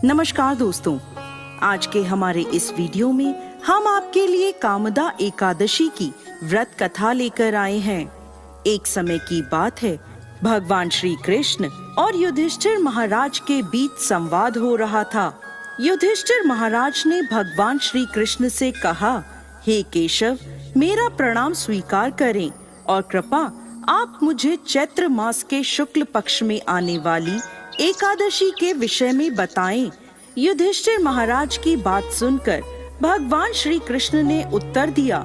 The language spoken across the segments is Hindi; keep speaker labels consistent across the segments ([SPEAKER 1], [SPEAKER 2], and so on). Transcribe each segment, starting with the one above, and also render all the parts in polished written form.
[SPEAKER 1] नमस्कार दोस्तों, आज के हमारे इस वीडियो में हम आपके लिए कामदा एकादशी की व्रत कथा लेकर आए हैं। एक समय की बात है, भगवान श्री कृष्ण और युधिष्ठिर महाराज के बीच संवाद हो रहा था। युधिष्ठिर महाराज ने भगवान श्री कृष्ण से कहा, हे केशव, मेरा प्रणाम स्वीकार करें और कृपा आप मुझे चैत्र मास के शुक्ल पक्ष में आने वाली एकादशी के विषय में बताएं। युधिष्ठिर महाराज की बात सुनकर भगवान श्री कृष्ण ने उत्तर दिया,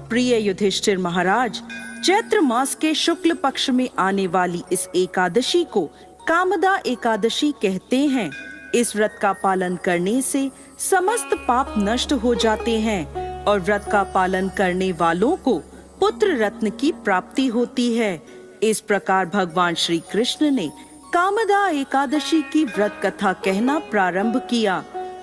[SPEAKER 1] प्रिय युधिष्ठिर महाराज, चैत्र मास के शुक्ल पक्ष में आने वाली इस एकादशी को कामदा एकादशी कहते हैं। इस व्रत का पालन करने से समस्त पाप नष्ट हो जाते हैं और व्रत का पालन करने वालों को पुत्र रत्न की प्राप्ति होती है। इस प्रकार भगवान श्री कृष्ण ने कामदा एकादशी की व्रत कथा कहना प्रारंभ किया।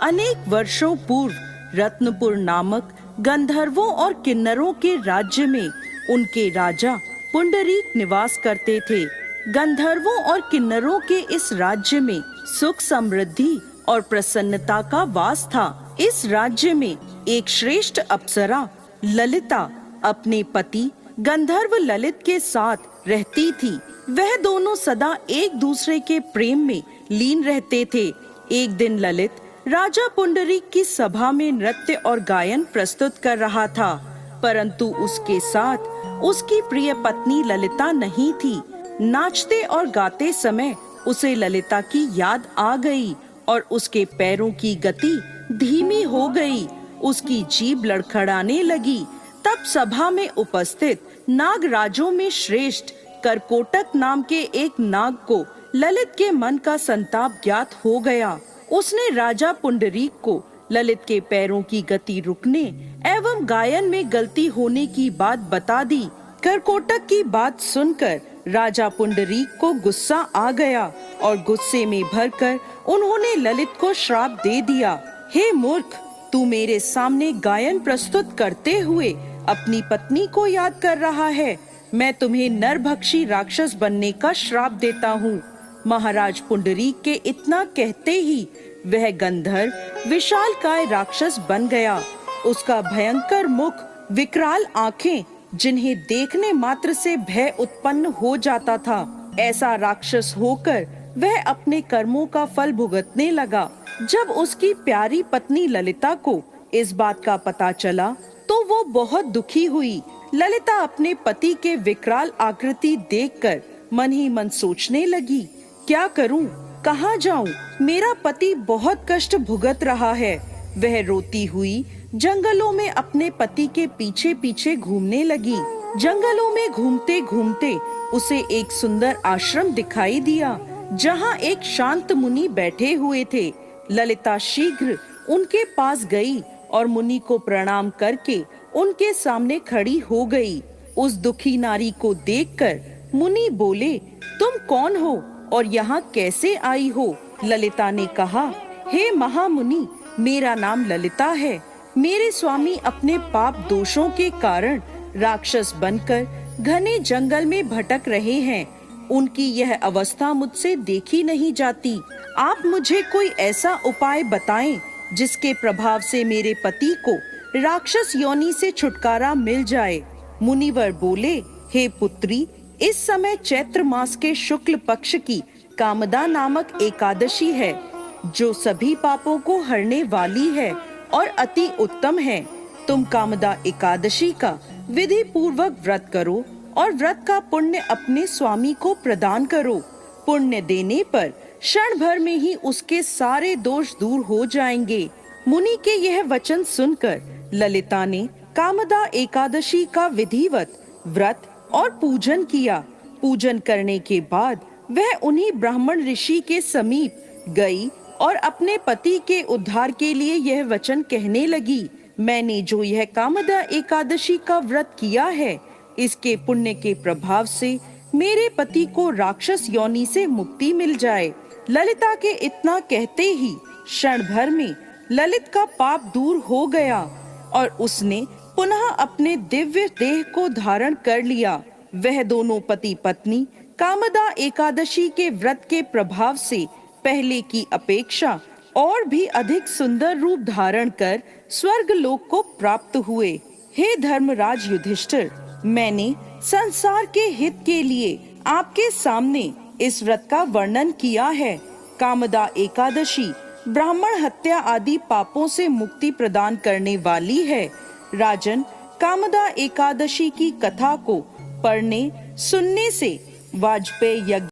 [SPEAKER 1] अनेक वर्षों पूर्व रत्नपुर नामक गंधर्वों और किन्नरों के राज्य में उनके राजा पुंडरीक निवास करते थे। गंधर्वों और किन्नरों के इस राज्य में सुख समृद्धि और प्रसन्नता का वास था। इस राज्य में एक श्रेष्ठ अप्सरा ललिता अपने पति गंधर्व ललित के साथ रहती थी। वह दोनों सदा एक दूसरे के प्रेम में लीन रहते थे। एक दिन ललित राजा पुंडरीक की सभा में नृत्य और गायन प्रस्तुत कर रहा था, परंतु उसके साथ उसकी प्रिय पत्नी ललिता नहीं थी। नाचते और गाते समय उसे ललिता की याद आ गई और उसके पैरों की गति धीमी हो गई। उसकी जीभ लड़खड़ाने लगी। तब सभा में उपस्थित नागराजों में श्रेष्ठ करकोटक नाम के एक नाग को ललित के मन का संताप ज्ञात हो गया। उसने राजा पुंडरीक को ललित के पैरों की गति रुकने एवं गायन में गलती होने की बात बता दी। करकोटक की बात सुनकर राजा पुंडरीक को गुस्सा आ गया और गुस्से में भरकर उन्होंने ललित को श्राप दे दिया, हे मूर्ख, तू मेरे सामने गायन प्रस्तुत करते हुए अपनी पत्नी को याद कर रहा है। मैं तुम्हें नरभक्षी राक्षस बनने का श्राप देता हूँ। महाराज पुंडरीक के इतना कहते ही वह गंधर्व विशालकाय राक्षस बन गया। उसका भयंकर मुख, विकराल आंखें, जिन्हें देखने मात्र से भय उत्पन्न हो जाता था, ऐसा राक्षस होकर वह अपने कर्मों का फल भुगतने लगा। जब उसकी प्यारी पत्नी ललिता को इस बात का पता चला तो वो बहुत दुखी हुई। ललिता अपने पति के विकराल आकृति देखकर मन ही मन सोचने लगी, क्या करूं, कहां जाऊं? मेरा पति बहुत कष्ट भुगत रहा है। वह रोती हुई जंगलों में अपने पति के पीछे पीछे घूमने लगी। जंगलों में घूमते घूमते उसे एक सुंदर आश्रम दिखाई दिया, जहां एक शांत मुनि बैठे हुए थे। ललिता शीघ्र उनके पास गई और मुनि को प्रणाम करके उनके सामने खड़ी हो गई। उस दुखी नारी को देखकर मुनि बोले, तुम कौन हो और यहाँ कैसे आई हो? ललिता ने कहा, हे महामुनि, मेरा नाम ललिता है। मेरे स्वामी अपने पाप दोषों के कारण राक्षस बनकर घने जंगल में भटक रहे हैं। उनकी यह अवस्था मुझसे देखी नहीं जाती। आप मुझे कोई ऐसा उपाय बताएं जिसके प्रभाव से मेरे पति को राक्षस योनि से छुटकारा मिल जाए। मुनिवर बोले, हे पुत्री, इस समय चैत्र मास के शुक्ल पक्ष की कामदा नामक एकादशी है, जो सभी पापों को हरने वाली है और अति उत्तम है। तुम कामदा एकादशी का विधि पूर्वक व्रत करो और व्रत का पुण्य अपने स्वामी को प्रदान करो। पुण्य देने पर क्षण भर में ही उसके सारे दोष दूर हो जाएंगे। मुनि के यह वचन सुनकर ललिता ने कामदा एकादशी का विधिवत व्रत और पूजन किया। पूजन करने के बाद वह उन्हीं ब्राह्मण ऋषि के समीप गई और अपने पति के उद्धार के लिए यह वचन कहने लगी, मैंने जो यह कामदा एकादशी का व्रत किया है, इसके पुण्य के प्रभाव से मेरे पति को राक्षस योनि से मुक्ति मिल जाए। ललिता के इतना कहते ही क्षण भर में ललित का पाप दूर हो गया और उसने पुनः अपने दिव्य देह को धारण कर लिया। वह दोनों पति पत्नी कामदा एकादशी के व्रत के प्रभाव से पहले की अपेक्षा और भी अधिक सुंदर रूप धारण कर स्वर्ग लोक को प्राप्त हुए। हे धर्मराज युधिष्ठिर, मैंने संसार के हित के लिए आपके सामने इस व्रत का वर्णन किया है। कामदा एकादशी ब्राह्मण हत्या आदि पापों से मुक्ति प्रदान करने वाली है। राजन, कामदा एकादशी की कथा को पढ़ने सुनने से वाजपेय यज्ञ